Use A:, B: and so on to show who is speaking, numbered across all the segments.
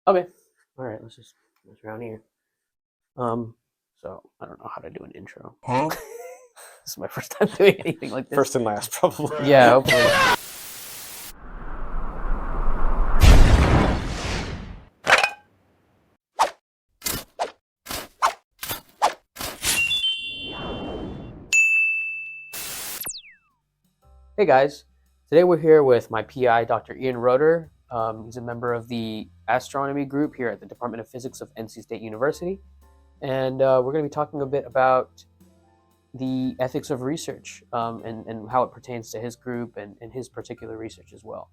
A: Okay. All right. Let's just mess around here. So I don't know how to do an intro.
B: Huh?
A: This is my first time doing anything like this.
B: First and last, probably.
A: Yeah, hopefully. Hey guys, today we're here with my PI, Dr. Ian Roederer. He's a member of the astronomy group here at the Department of Physics of NC State University. And we're going to be talking a bit about the ethics of research and how it pertains to his group and his particular research as well.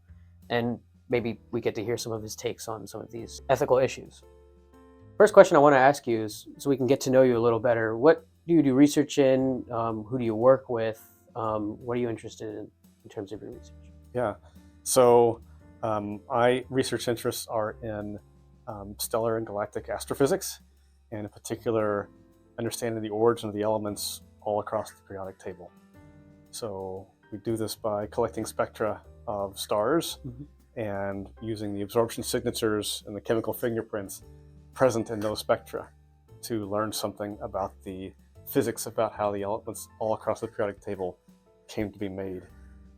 A: And maybe we get to hear some of his takes on some of these ethical issues. First question I want to ask you is, so we can get to know you a little better, what do you do research in? Who do you work with? What are you interested in terms of your research?
B: Yeah. So my research interests are in stellar and galactic astrophysics, and in particular, understanding the origin of the elements all across the periodic table. So we do this by collecting spectra of stars and using the absorption signatures and the chemical fingerprints present in those spectra to learn something about the physics about how the elements all across the periodic table came to be made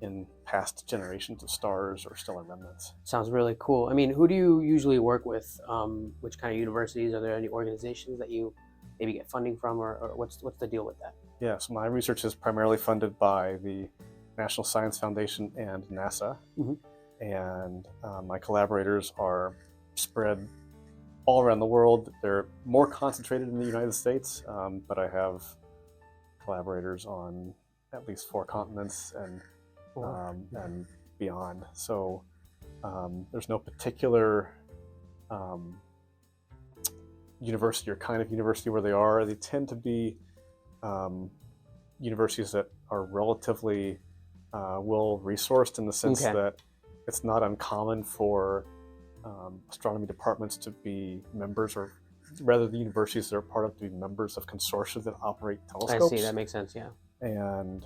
B: in past generations of stars or stellar remnants.
A: Sounds really cool. I mean, who do you usually work with? Which kind of universities? Are there any organizations that you maybe get funding from, or what's the deal with that?
B: Yeah, so my research is primarily funded by the National Science Foundation and NASA. And my collaborators are spread all around the world. They're more concentrated in the United States, but I have collaborators on at least 4 continents and beyond. So there's no particular university or kind of university where they are. They tend to be universities that are relatively well-resourced in the sense that it's not uncommon for astronomy departments to be members, or rather the universities that are part of to be members of consortia that operate telescopes.
A: I see, that makes sense, yeah.
B: And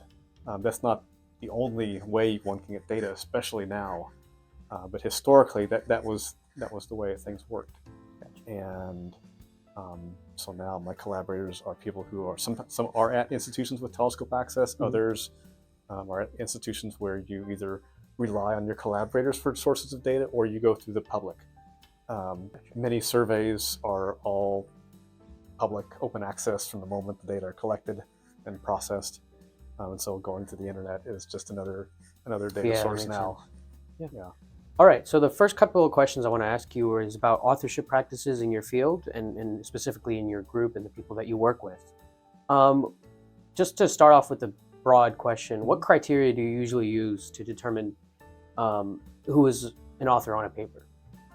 B: that's not the only way one can get data, especially now. But historically, that was the way things worked. And so now my collaborators are people who are some are at institutions with telescope access. Others are at institutions where you either rely on your collaborators for sources of data or you go through the public. Many surveys are all public, open access from the moment the data are collected and processed. And so going to the internet is just another data source now.
A: Yeah. All right, so the first couple of questions I want to ask you is about authorship practices in your field and specifically in your group and the people that you work with. Just to start off with the broad question, what criteria do you usually use to determine who is an author on a paper?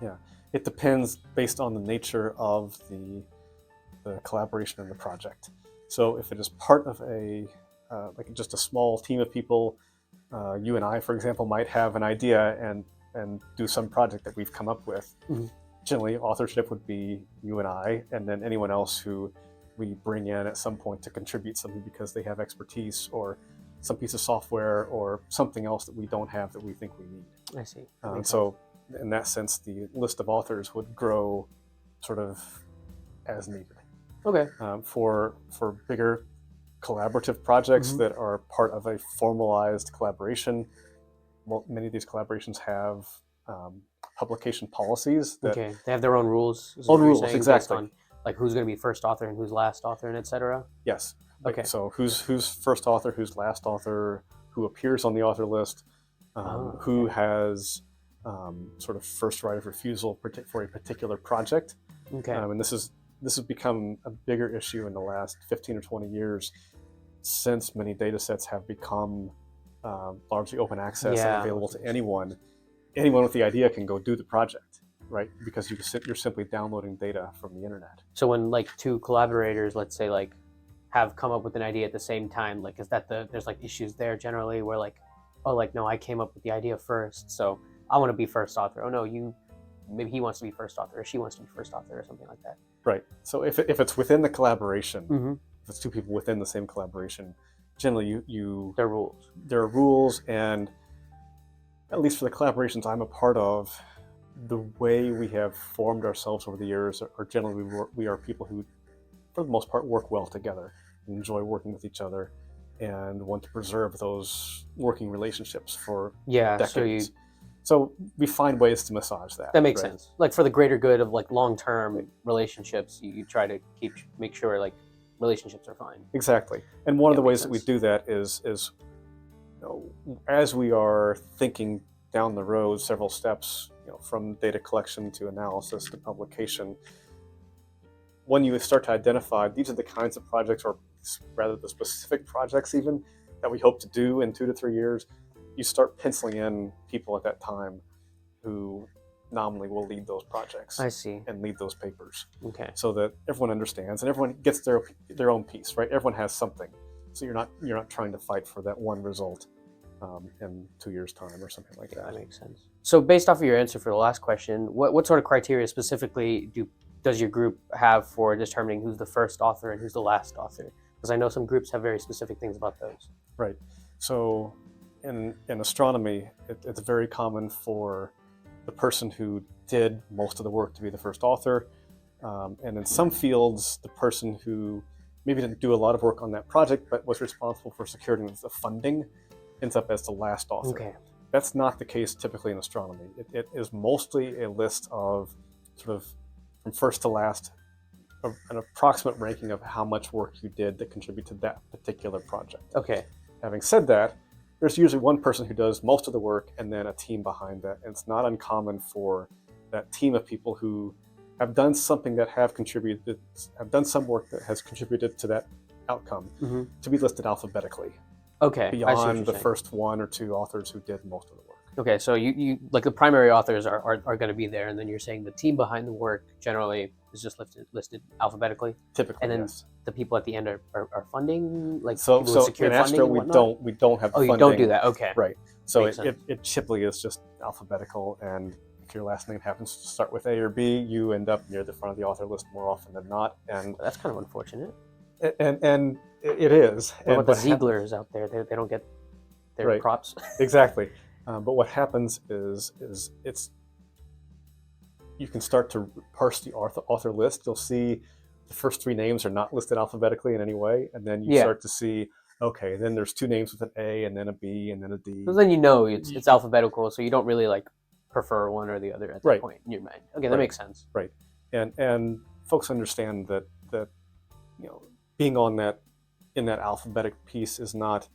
B: Yeah, it depends based on the nature of the collaboration in the project. So if it is part of like just a small team of people, you and I, for example, might have an idea and do some project that we've come up with. Generally, authorship would be you and I, and then anyone else who we bring in at some point to contribute something because they have expertise or some piece of software or something else that we don't have that we think we need.
A: I see.
B: So in that sense, the list of authors would grow sort of as needed.
A: Okay.
B: For bigger collaborative projects that are part of a formalized collaboration, well, many of these collaborations have publication policies that
A: they have their own rules.
B: Own rules, exactly.
A: Based on like who's going to be first author and who's last author and etc.
B: Yes.
A: Okay.
B: So who's first author, who's last author, who appears on the author list, who has sort of first right of refusal for a particular project.
A: Okay.
B: And this has become a bigger issue in the last 15 or 20 years since many data sets have become largely open access and available to anyone. Anyone with the idea can go do the project, right? Because you're simply downloading data from the internet.
A: So when like 2 collaborators, let's say, like have come up with an idea at the same time, like is that there's like issues there generally where like, oh, like, no, I came up with the idea first, so I want to be first author. Oh no, maybe he wants to be first author or she wants to be first author or something like that.
B: Right. So if it's within the collaboration, if it's 2 people within the same collaboration, generally
A: there are rules.
B: There are rules, and at least for the collaborations I'm a part of, the way we have formed ourselves over the years are generally we are people who, for the most part, work well together, enjoy working with each other, and want to preserve those working relationships for decades. So we find ways to massage that.
A: That makes sense. Like for the greater good of like long-term relationships, you try to make sure like relationships are fine.
B: Exactly. And one of the ways that we do that is as we are thinking down the road several steps, from data collection to analysis to publication, when you start to identify these are the kinds of projects, or rather the specific projects even, that we hope to do in 2 to 3 years, you start penciling in people at that time who nominally will lead those projects.
A: I see.
B: And lead those papers.
A: Okay.
B: So that everyone understands and everyone gets their own piece, right? Everyone has something. So you're not trying to fight for that one result in 2 years' time or something like that.
A: That makes sense. So based off of your answer for the last question, what sort of criteria specifically does your group have for determining who's the first author and who's the last author? Because I know some groups have very specific things about those.
B: Right. So in astronomy, it's very common for the person who did most of the work to be the first author. And in some fields, the person who maybe didn't do a lot of work on that project, but was responsible for securing the funding, ends up as the last author.
A: Okay.
B: That's not the case typically in astronomy. It is mostly a list of sort of from first to last, an approximate ranking of how much work you did that contributed to that particular project.
A: Okay.
B: Having said that, there's usually one person who does most of the work and then a team behind that. And it's not uncommon for that team of people who have done something that have done some work that has contributed to that outcome to be listed alphabetically.
A: Okay.
B: Beyond the first 1 or 2 authors who did most of the work.
A: Okay, so you like the primary authors are going to be there, and then you're saying the team behind the work generally is just listed alphabetically.
B: Typically,
A: and then
B: yes.
A: The people at the end are funding, like
B: so
A: secure
B: in
A: funding.
B: Astro we don't have.
A: Oh,
B: funding.
A: You don't do that. Okay,
B: right. So it typically is just alphabetical, and if your last name happens to start with A or B, you end up near the front of the author list more often than not. And
A: that's kind of unfortunate.
B: And it is.
A: What about the Zieglers out there? They don't get their props.
B: Exactly. But what happens is you can start to parse the author list. You'll see the first 3 names are not listed alphabetically in any way, and then you start to see, okay, then there's 2 names with an A, and then a B, and then a D.
A: So then it's alphabetical, so you don't really like prefer one or the other at that point in your mind. Okay, that makes sense.
B: Right, and folks understand that being in that alphabetic piece is not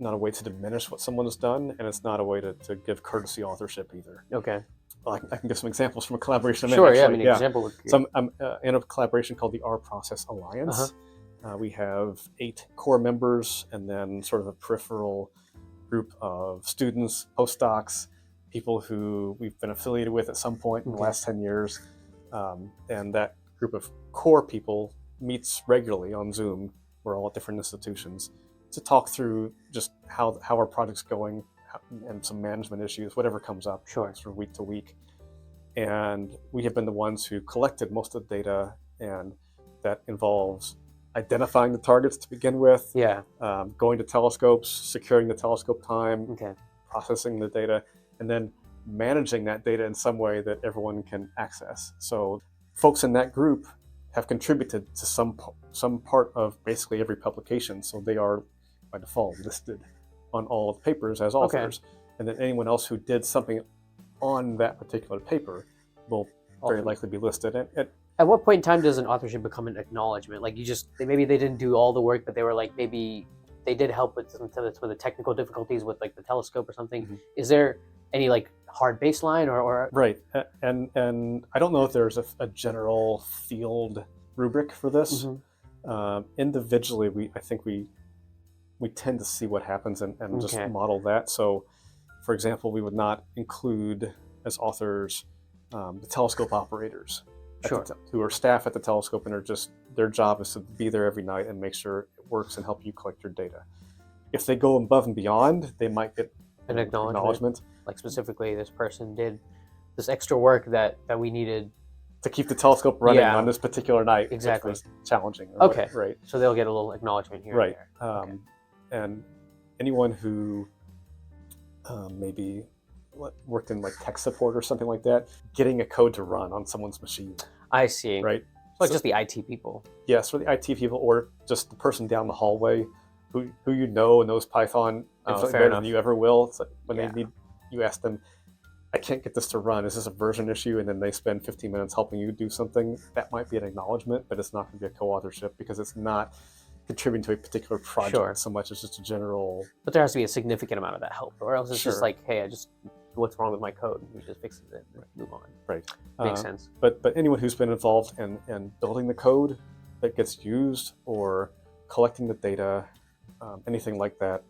B: a way to diminish what someone has done, and it's not a way to give courtesy authorship either.
A: Okay.
B: I can give some examples from a collaboration.
A: Sure, yeah, an example would be
B: great. So I'm in a collaboration called the R Process Alliance. We have 8 core members, and then sort of a peripheral group of students, postdocs, people who we've been affiliated with at some point in the last 10 years. And that group of core people meets regularly on Zoom. We're all at different institutions to talk through just how our project's going and some management issues, whatever comes up, sort of week to week. And we have been the ones who collected most of the data, and that involves identifying the targets to begin with, going to telescopes, securing the telescope time, processing the data, and then managing that data in some way that everyone can access. So folks in that group have contributed to some part of basically every publication, so they are by default listed on all of the papers as authors. And then anyone else who did something on that particular paper will very likely be listed.
A: At what point in time does an authorship become an acknowledgement? Like maybe they didn't do all the work, but they were like, maybe they did help with some of the technical difficulties with like the telescope or something. Is there any like hard baseline or? Right.
B: And I don't know if there's a general field rubric for this. Individually, I think we tend to see what happens and just model that. So, for example, we would not include as authors the telescope operators who are staff at the telescope and are just, their job is to be there every night and make sure it works and help you collect your data. If they go above and beyond, they might get
A: an acknowledgement. Like specifically, this person did this extra work that we needed
B: to keep the telescope running on this particular night.
A: Exactly.
B: Which was challenging.
A: Right. So they'll get a little acknowledgement here.
B: Right. And there. And anyone who maybe worked in like tech support or something like that, getting a code to run on someone's machine,
A: I see.
B: right?
A: Like just the IT people.
B: Yes, or the IT people, or just the person down the hallway who you know knows Python infinitely better than you ever will. It's like when they need, you ask them, I can't get this to run. Is this a version issue? And then they spend 15 minutes helping you do something. That might be an acknowledgement, but it's not going to be a co-authorship because it's not contributing to a particular project so much as just a general.
A: But there has to be a significant amount of that help, or else it's just like, hey, what's wrong with my code? We just fix it and move on.
B: Right.
A: Makes sense.
B: But anyone who's been involved in building the code that gets used or collecting the data, anything like that,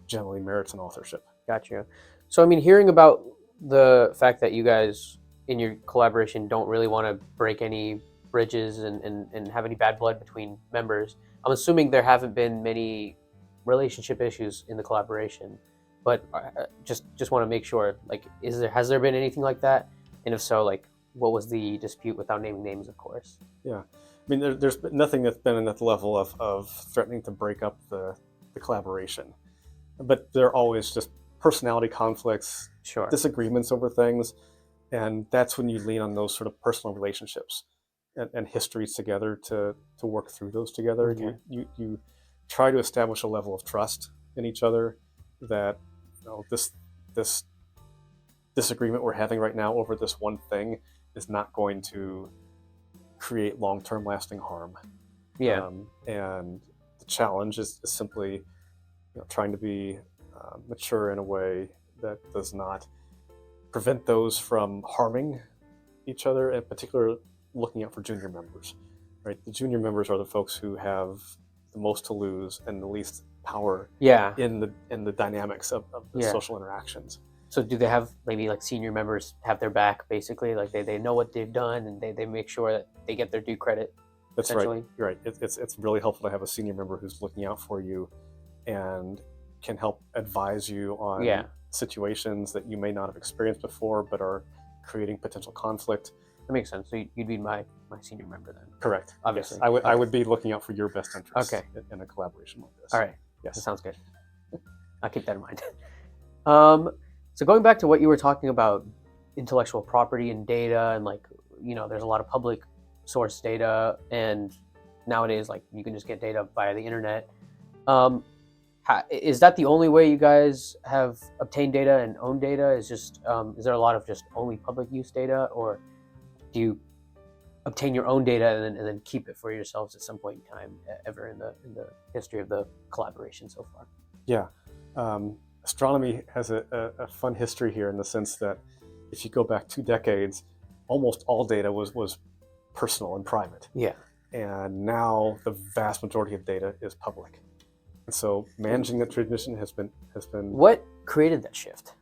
B: generally merits an authorship.
A: Gotcha. So, I mean, hearing about the fact that you guys in your collaboration don't really want to break any bridges and have any bad blood between members, I'm assuming there haven't been many relationship issues in the collaboration, but just want to make sure, like, has there been anything like that? And if so, like, what was the dispute, without naming names, of course?
B: Yeah. I mean, there's been nothing that's been at the level of threatening to break up the collaboration. But there are always just personality conflicts, disagreements over things. And that's when you lean on those sort of personal relationships and histories together to work through those together. Okay. You try to establish a level of trust in each other that, you know, this disagreement we're having right now over this one thing is not going to create long-term lasting harm.
A: Yeah.
B: And the challenge is simply, you know, trying to be mature in a way that does not prevent those from harming each other, in particular looking out for junior members, right? The junior members are the folks who have the most to lose and the least power in the dynamics of the social interactions.
A: So do they have maybe like senior members have their back, basically? Like they know what they've done and they make sure that they get their due credit?
B: That's right. You're right. It's really helpful to have a senior member who's looking out for you and can help advise you on situations that you may not have experienced before but are creating potential conflict.
A: That makes sense. So you'd be my senior member then?
B: Correct.
A: Obviously.
B: Yes. I would be looking out for your best interests in a collaboration like this.
A: All right.
B: Yes.
A: That sounds good. I'll keep that in mind. So going back to what you were talking about, intellectual property and data, and like, you know, there's a lot of public source data, and nowadays, like, you can just get data via the internet. Is that the only way you guys have obtained data and own data? Is there a lot of just only public use data, or do you obtain your own data and then keep it for yourselves at some point in time, ever in the history of the collaboration so far?
B: Yeah. Astronomy has a fun history here in the sense that if you go back 2 decades, almost all data was personal and private.
A: Yeah.
B: And now the vast majority of data is public. And so managing that tradition has been.
A: What created that shift?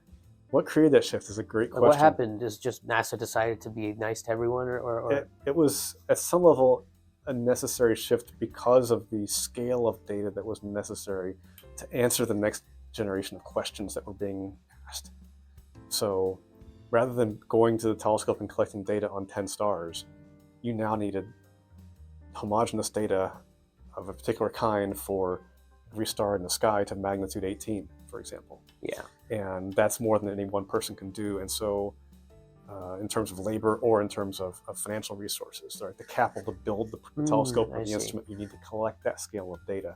B: What created that shift is a great question.
A: What happened? Is just NASA decided to be nice to everyone, or?
B: It was at some level a necessary shift because of the scale of data that was necessary to answer the next generation of questions that were being asked. So rather than going to the telescope and collecting data on 10 stars, you now needed homogeneous data of a particular kind for every star in the sky to magnitude 18, for example.
A: Yeah.
B: And that's more than any one person can do. And so in terms of labor or in terms of financial resources, right, the capital to build the telescope or the instrument, you need to collect that scale of data.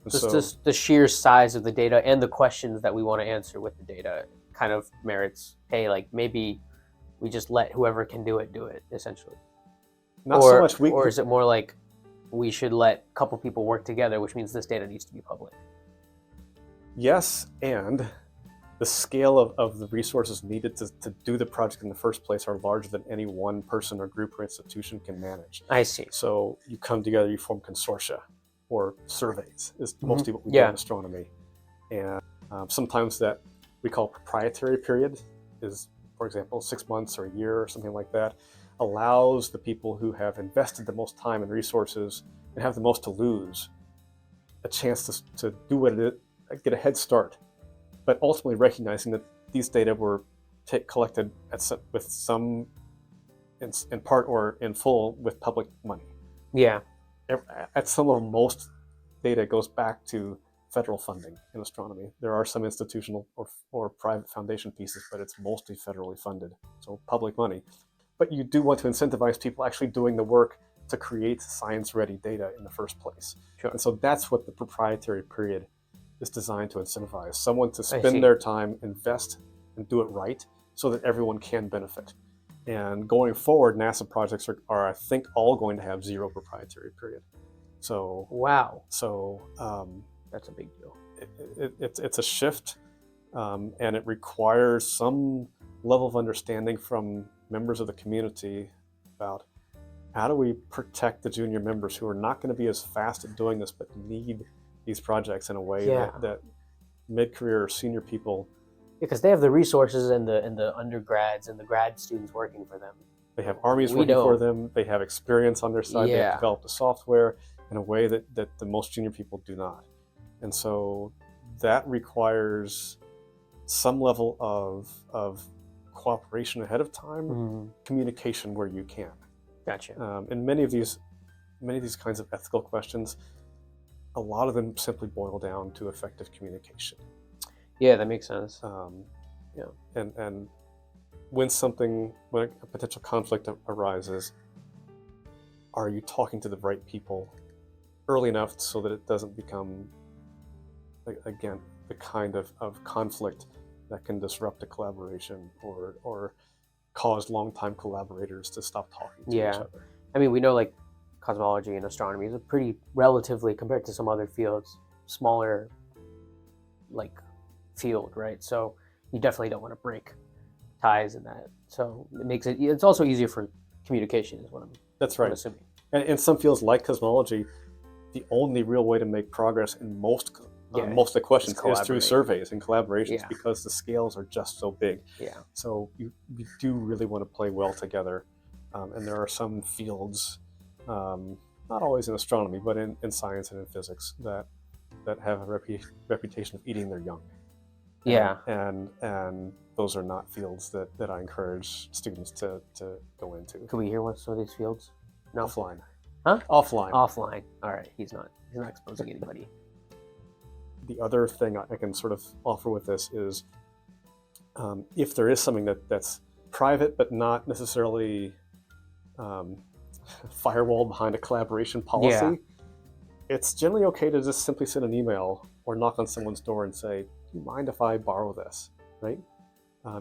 A: Just the sheer size of the data and the questions that we want to answer with the data kind of merits, hey, like, maybe we just let whoever can do it, essentially.
B: Not so much.
A: Or is it more like we should let a couple people work together, which means this data needs to be public?
B: Yes, and the scale of the resources needed to do the project in the first place are larger than any one person or group or institution can manage.
A: I see.
B: So you come together, you form consortia or surveys is mostly what we do in astronomy. And sometimes that we call proprietary period is, for example, 6 months or a year or something like that, allows the people who have invested the most time and resources and have the most to lose a chance to do what it is, get a head start, but ultimately recognizing that these data were collected with some, in part or in full, with public money.
A: Yeah.
B: At some level, most data goes back to federal funding in astronomy. There are some institutional or private foundation pieces, but it's mostly federally funded, so public money. But you do want to incentivize people actually doing the work to create science-ready data in the first place.
A: Sure.
B: And so that's what the proprietary period is designed to incentivize. Someone to
A: see.
B: spend their time, invest, and do it right so that everyone can benefit. And going forward, NASA projects are I think, all going to have 0 proprietary period. So
A: wow.
B: So
A: that's a big deal.
B: It's a shift, and it requires some level of understanding from members of the community about how do we protect the junior members who are not going to be as fast at doing this, but need these projects in a way that mid-career or senior people.
A: Because they have the resources and the undergrads and the grad students working for them.
B: They have armies working for them. They have experience on their side. They have developed the software in a way that the most junior people do not. And so that requires some level of cooperation ahead of time, communication where you can.
A: Gotcha.
B: And many of these kinds of ethical questions, a lot of them simply boil down to effective communication.
A: Yeah, that makes sense.
B: And when a potential conflict arises, are you talking to the right people early enough so that it doesn't become, again, the kind of conflict that can disrupt a collaboration or cause longtime collaborators to stop talking to each other?
A: I mean, we know like cosmology and astronomy is a pretty relatively, compared to some other fields, smaller like field, right? So you definitely don't want to break ties in that. So it's also easier for communication is what I'm assuming.
B: And in some fields like cosmology, the only real way to make progress in most of the questions is through surveys and collaborations because the scales are just so big. So you do really want to play well together. And there are some fields, not always in astronomy, but in science and in physics that have a reputation of eating their young. And those are not fields that I encourage students to go into.
A: Can we hear what some of these fields? No.
B: Offline.
A: Huh?
B: Offline.
A: Offline. All right. He's not exposing anybody.
B: The other thing I can sort of offer with this is if there is something that's private but not necessarily firewalled behind a collaboration policy, it's generally okay to just simply send an email or knock on someone's door and say, do you mind if I borrow this, right?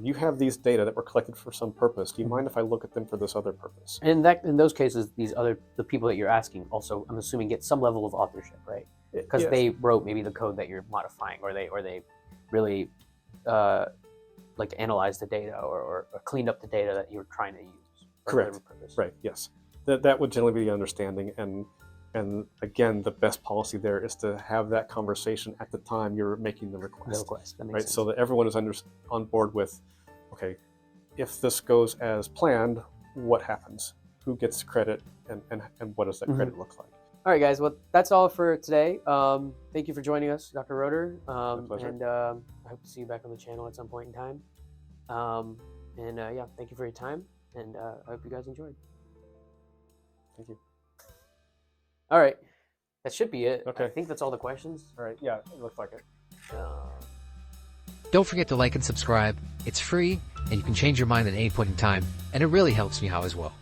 B: You have these data that were collected for some purpose. Do you mind if I look at them for this other purpose?
A: And in those cases, the people that you're asking also, I'm assuming, get some level of authorship, right? Because they wrote maybe the code that you're modifying, or they really like to analyze the data or cleaned up the data that you're trying to use.
B: Correct. Right. Yes. That would generally be the understanding, and again, the best policy there is to have that conversation at the time you're making the request.
A: That makes sense.
B: So that everyone is on board with, okay, if this goes as planned, what happens? Who gets credit, and what does that credit look like?
A: All right, guys. Well, that's all for today. Thank you for joining us, Dr. Roederer.
B: My pleasure.
A: And I hope to see you back on the channel at some point in time. Thank you for your time, and I hope you guys enjoyed.
B: Thank you.
A: All right, that should be it.
B: Okay.
A: I think that's all the questions.
B: All right. Yeah, it looks like it.
C: Don't forget to like and subscribe. It's free, and you can change your mind at any point in time, and it really helps me out as well.